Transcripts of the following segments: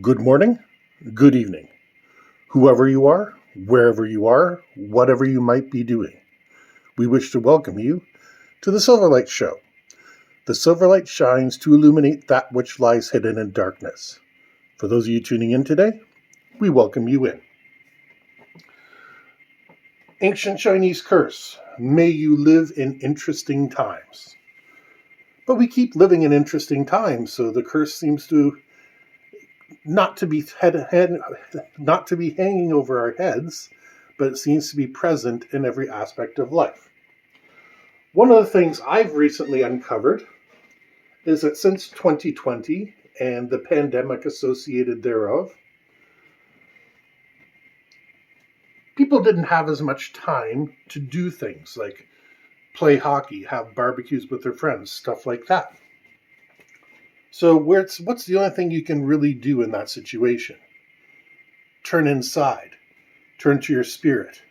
Good morning, good evening, whoever you are, wherever you are, whatever you might be doing. We wish to welcome you to the Silverlight Show. The Silverlight shines to illuminate that which lies hidden in darkness. For those of you tuning in today, we welcome you in. Ancient Chinese curse, may you live in interesting times. But we keep living in interesting times, so the curse seems to not to be hanging over our heads, but it seems to be present in every aspect of life. One of the things I've recently uncovered is that since 2020 and the pandemic associated thereof, people didn't have as much time to do things like play hockey, have barbecues with their friends, stuff like that. So what's the only thing you can really do in that situation? Turn inside. Turn to your spirit.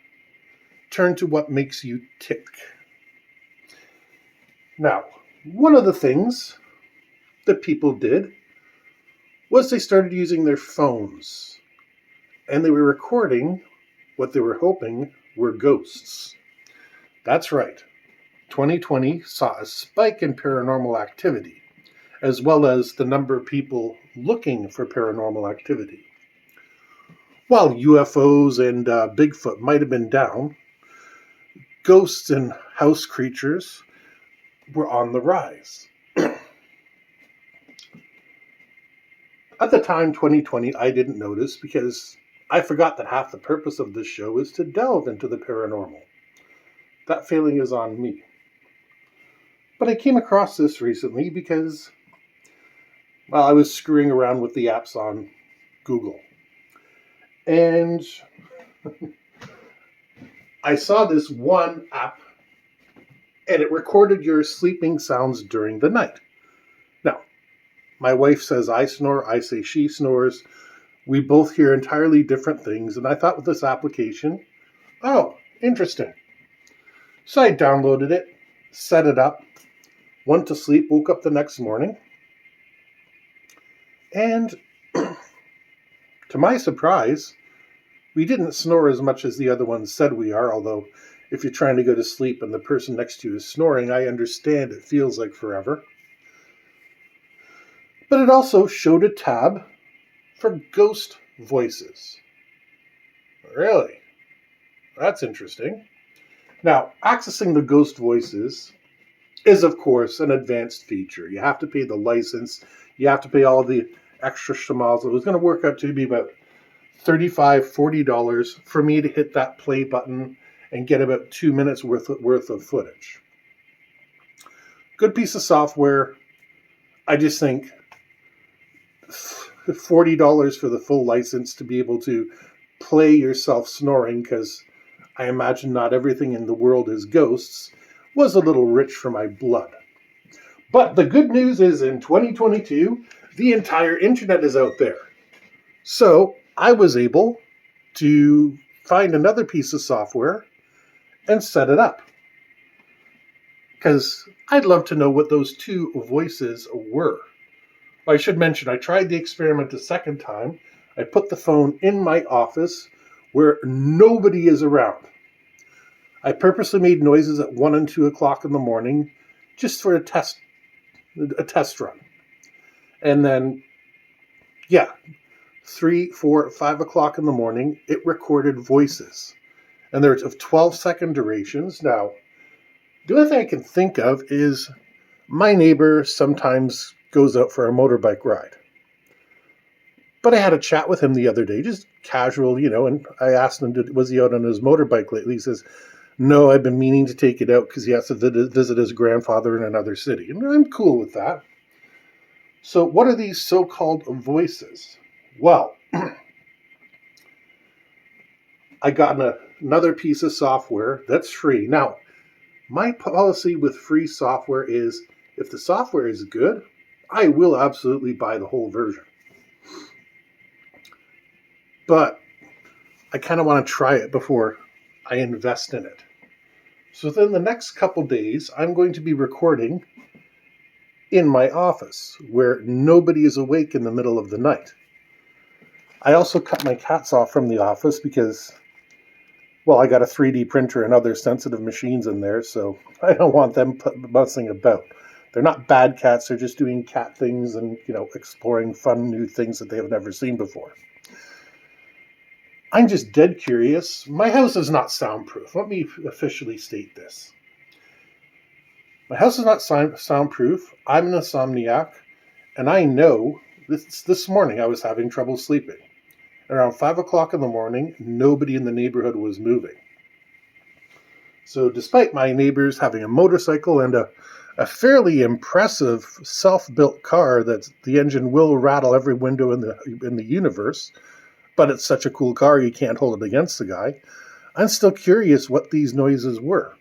Turn to what makes you tick. Now, one of the things that people did was they started using their phones, and they were recording what they were hoping were ghosts. That's right. 2020 saw a spike in paranormal activity, as well as the number of people looking for paranormal activity. While UFOs and Bigfoot might have been down, ghosts and house creatures were on the rise. At the time, 2020, I didn't notice because I forgot that half the purpose of this show is to delve into the paranormal. That failing is on me. But I came across this recently because, well, I was screwing around with the apps on Google. And I saw this one app, and it recorded your sleeping sounds during the night. Now, my wife says I snore, I say she snores. We both hear entirely different things, and I thought with this application, oh, interesting. So I downloaded it, set it up, went to sleep, woke up the next morning, and to my surprise, we didn't snore as much as the other ones said we are, although if you're trying to go to sleep and the person next to you is snoring, I understand it feels like forever. But it also showed a tab for ghost voices. Really? That's interesting. Now, accessing the ghost voices is, of course, an advanced feature. You have to pay the license. You have to pay all the extra schmaltz. It was going to work out to be about $35, $40 for me to hit that play button and get about 2 minutes worth of footage. Good piece of software. I just think $40 for the full license to be able to play yourself snoring, because I imagine not everything in the world is ghosts, was a little rich for my blood. But the good news is in 2022, the entire internet is out there. So I was able to find another piece of software and set it up, because I'd love to know what those two voices were. I should mention, I tried the experiment a second time. I put the phone in my office where nobody is around. I purposely made noises at 1 and 2 o'clock in the morning just for a test run. And then, 3, 4, 5 o'clock in the morning, it recorded voices. And they're of 12-second durations. Now, the only thing I can think of is my neighbor sometimes goes out for a motorbike ride. But I had a chat with him the other day, just casual, and I asked him, was he out on his motorbike lately? He says, no, I've been meaning to take it out because he has to visit his grandfather in another city. And I'm cool with that. So what are these so-called voices? Well, I got another piece of software that's free. Now, my policy with free software is if the software is good, I will absolutely buy the whole version. But I kind of want to try it before I invest in it. So within the next couple days, I'm going to be recording in my office where nobody is awake in the middle of the night. I also cut my cats off from the office because, well, I got a 3D printer and other sensitive machines in there, so I don't want them buzzing about. They're not bad cats, they're just doing cat things and, exploring fun new things that they have never seen before. I'm just dead curious. My house is not soundproof. Let me officially state this. My house is not soundproof. I'm an insomniac, and I know this morning I was having trouble sleeping. Around 5 o'clock in the morning, nobody in the neighborhood was moving. So despite my neighbors having a motorcycle and a fairly impressive self-built car that the engine will rattle every window in the universe, but it's such a cool car you can't hold it against the guy, I'm still curious what these noises were.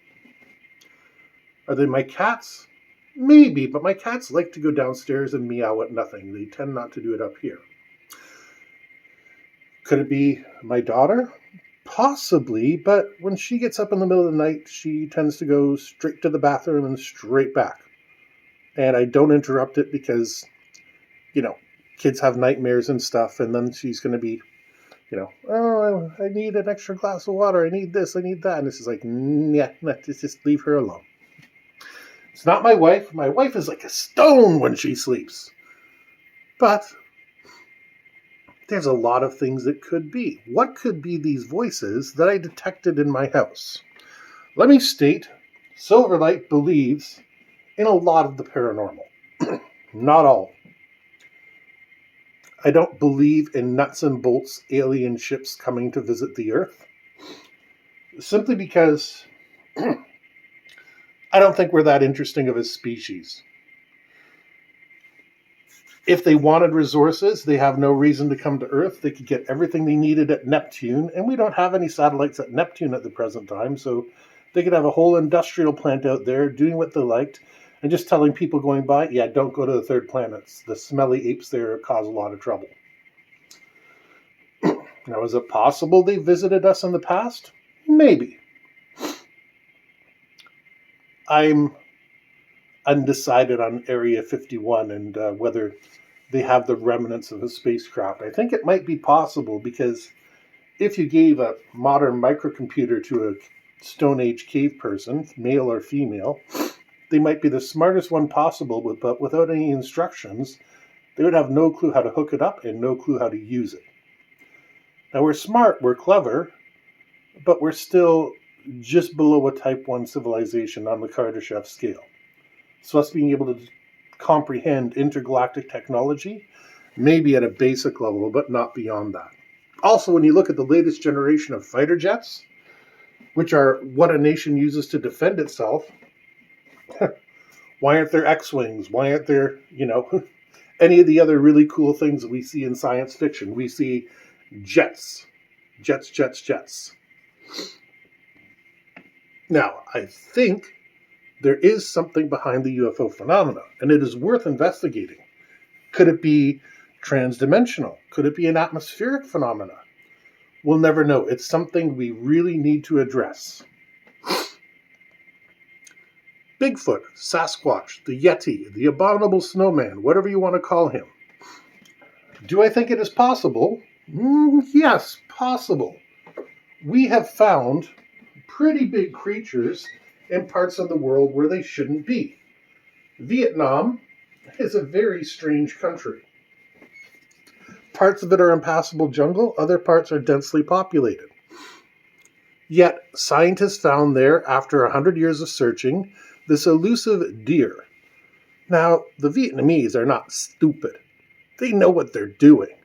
Are they my cats? Maybe, but my cats like to go downstairs and meow at nothing. They tend not to do it up here. Could it be my daughter? Possibly, but when she gets up in the middle of the night, she tends to go straight to the bathroom and straight back. And I don't interrupt it because, kids have nightmares and stuff, and then she's going to be, oh, I need an extra glass of water, I need this, I need that. And this is like, just leave her alone. It's not my wife. My wife is like a stone when she sleeps. But there's a lot of things that could be. What could be these voices that I detected in my house? Let me state, Silverlight believes in a lot of the paranormal. Not all. I don't believe in nuts and bolts alien ships coming to visit the Earth. Simply because I don't think we're that interesting of a species. If they wanted resources, they have no reason to come to Earth. They could get everything they needed at Neptune, and we don't have any satellites at Neptune at the present time, so they could have a whole industrial plant out there doing what they liked, and just telling people going by, yeah, don't go to the third planets. The smelly apes there cause a lot of trouble. Now, is it possible they visited us in the past? Maybe. I'm undecided on Area 51 and whether they have the remnants of a spacecraft. I think it might be possible because if you gave a modern microcomputer to a Stone Age cave person, male or female, they might be the smartest one possible, but without any instructions, they would have no clue how to hook it up and no clue how to use it. Now, we're smart, we're clever, but we're still just below a Type 1 civilization on the Kardashev scale. So us being able to comprehend intergalactic technology, maybe at a basic level, but not beyond that. Also, when you look at the latest generation of fighter jets, which are what a nation uses to defend itself, why aren't there X-Wings? Why aren't there, any of the other really cool things that we see in science fiction? We see jets. Jets. Now, I think there is something behind the UFO phenomena, and it is worth investigating. Could it be transdimensional? Could it be an atmospheric phenomena? We'll never know. It's something we really need to address. Bigfoot, Sasquatch, the Yeti, the abominable snowman, whatever you want to call him. Do I think it is possible? Yes, possible. We have found pretty big creatures in parts of the world where they shouldn't be. Vietnam is a very strange country. Parts of it are impassable jungle, other parts are densely populated. Yet, scientists found there, after 100 years of searching, this elusive deer. Now, the Vietnamese are not stupid. They know what they're doing.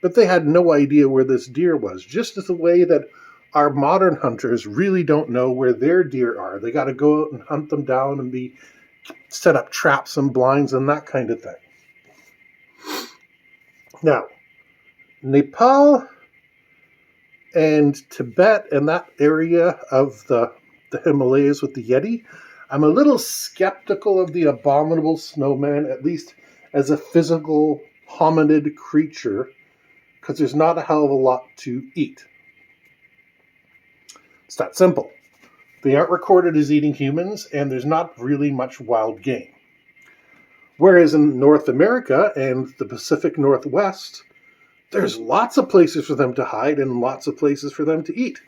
But they had no idea where this deer was, just as the way that our modern hunters really don't know where their deer are. They got to go out and hunt them down and set up traps and blinds and that kind of thing. Now, Nepal and Tibet and that area of the Himalayas with the Yeti, I'm a little skeptical of the abominable snowman, at least as a physical hominid creature, because there's not a hell of a lot to eat. It's that simple. They aren't recorded as eating humans, and there's not really much wild game. Whereas in North America and the Pacific Northwest, there's lots of places for them to hide and lots of places for them to eat.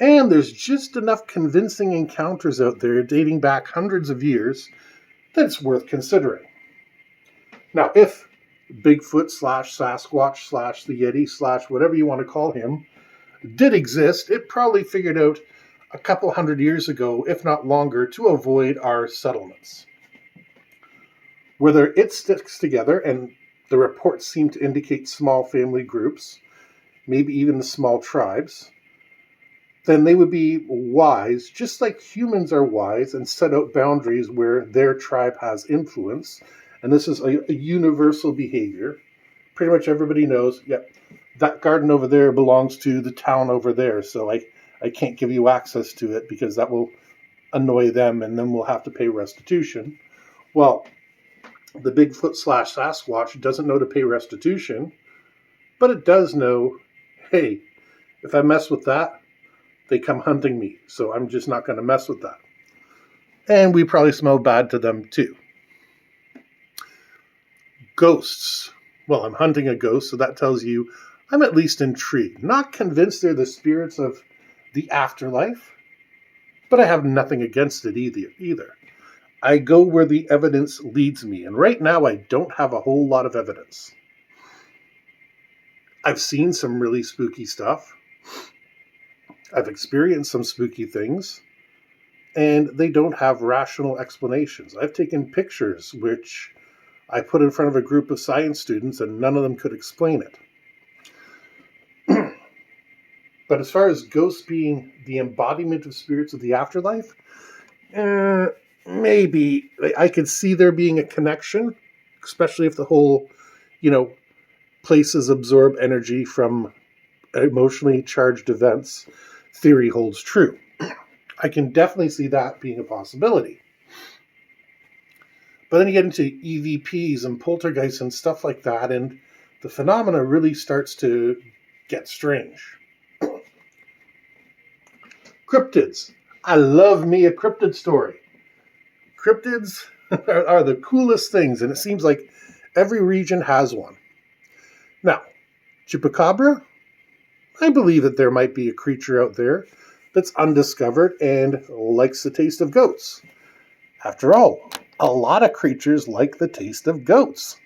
And there's just enough convincing encounters out there dating back hundreds of years that it's worth considering. Now, if Bigfoot slash Sasquatch slash the Yeti slash whatever you want to call him did exist, it probably figured out a couple hundred years ago, if not longer, to avoid our settlements. Whether it sticks together, and the reports seem to indicate small family groups, maybe even the small tribes, then they would be wise, just like humans are wise, and set out boundaries where their tribe has influence. And this is a universal behavior. Pretty much everybody knows, yep, that garden over there belongs to the town over there, so I can't give you access to it because that will annoy them and then we'll have to pay restitution. Well, the Bigfoot slash Sasquatch doesn't know to pay restitution, but it does know, hey, if I mess with that, they come hunting me, so I'm just not going to mess with that. And we probably smell bad to them too. Ghosts. Well, I'm hunting a ghost, so that tells you I'm at least intrigued. Not convinced they're the spirits of the afterlife, but I have nothing against it either. I go where the evidence leads me, and right now I don't have a whole lot of evidence. I've seen some really spooky stuff. I've experienced some spooky things, and they don't have rational explanations. I've taken pictures which I put in front of a group of science students, and none of them could explain it. But as far as ghosts being the embodiment of spirits of the afterlife, maybe I could see there being a connection, especially if the whole, places absorb energy from emotionally charged events theory holds true. I can definitely see that being a possibility. But then you get into EVPs and poltergeists and stuff like that, and the phenomena really starts to get strange. Cryptids. I love me a cryptid story. Cryptids are the coolest things, and it seems like every region has one. Now, Chupacabra, I believe that there might be a creature out there that's undiscovered and likes the taste of goats. After all, a lot of creatures like the taste of goats.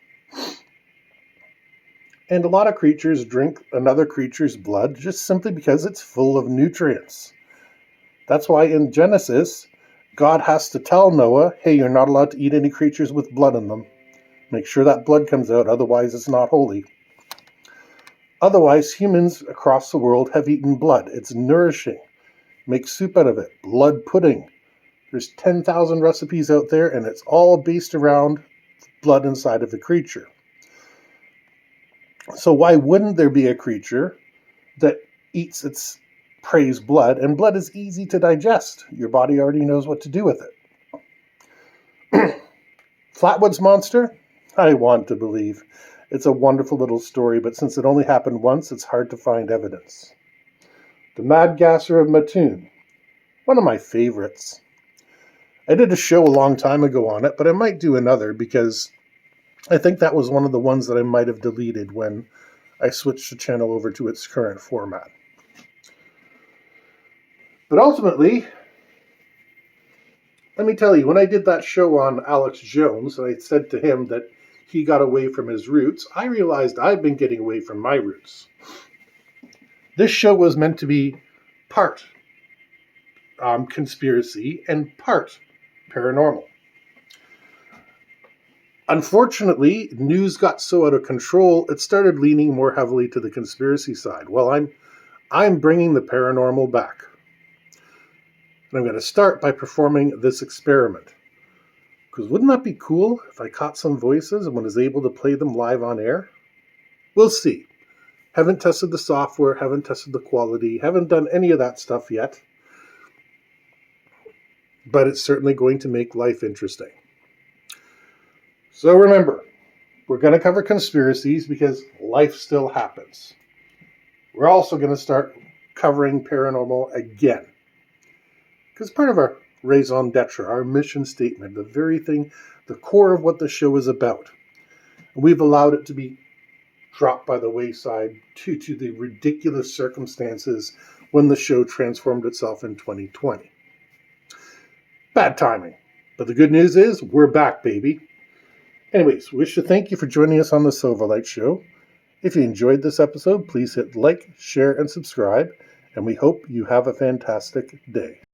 And a lot of creatures drink another creature's blood just simply because it's full of nutrients. That's why in Genesis, God has to tell Noah, hey, you're not allowed to eat any creatures with blood in them. Make sure that blood comes out, otherwise it's not holy. Otherwise, humans across the world have eaten blood. It's nourishing. Make soup out of it. Blood pudding. There's 10,000 recipes out there, and it's all based around blood inside of a creature. So why wouldn't there be a creature that eats its prey's blood? And blood is easy to digest. Your body already knows what to do with it. Flatwoods Monster? I want to believe. It's a wonderful little story, but since it only happened once, it's hard to find evidence. The Mad Gasser of Mattoon. One of my favorites. I did a show a long time ago on it, but I might do another because I think that was one of the ones that I might have deleted when I switched the channel over to its current format. But ultimately, let me tell you, when I did that show on Alex Jones, and I said to him that he got away from his roots, I realized I've been getting away from my roots. This show was meant to be part conspiracy and part paranormal. Unfortunately, news got so out of control, it started leaning more heavily to the conspiracy side. Well, I'm bringing the paranormal back. And I'm going to start by performing this experiment. Because wouldn't that be cool if I caught some voices and was able to play them live on air? We'll see. Haven't tested the software, haven't tested the quality, haven't done any of that stuff yet. But it's certainly going to make life interesting. So remember, we're going to cover conspiracies because life still happens. We're also going to start covering paranormal again. Because part of our raison d'etre, our mission statement, the very thing, the core of what the show is about. We've allowed it to be dropped by the wayside due to the ridiculous circumstances when the show transformed itself in 2020. Bad timing. But the good news is, we're back, baby. Anyways, wish to thank you for joining us on the Silverlight Show. If you enjoyed this episode, please hit like, share, and subscribe, and we hope you have a fantastic day.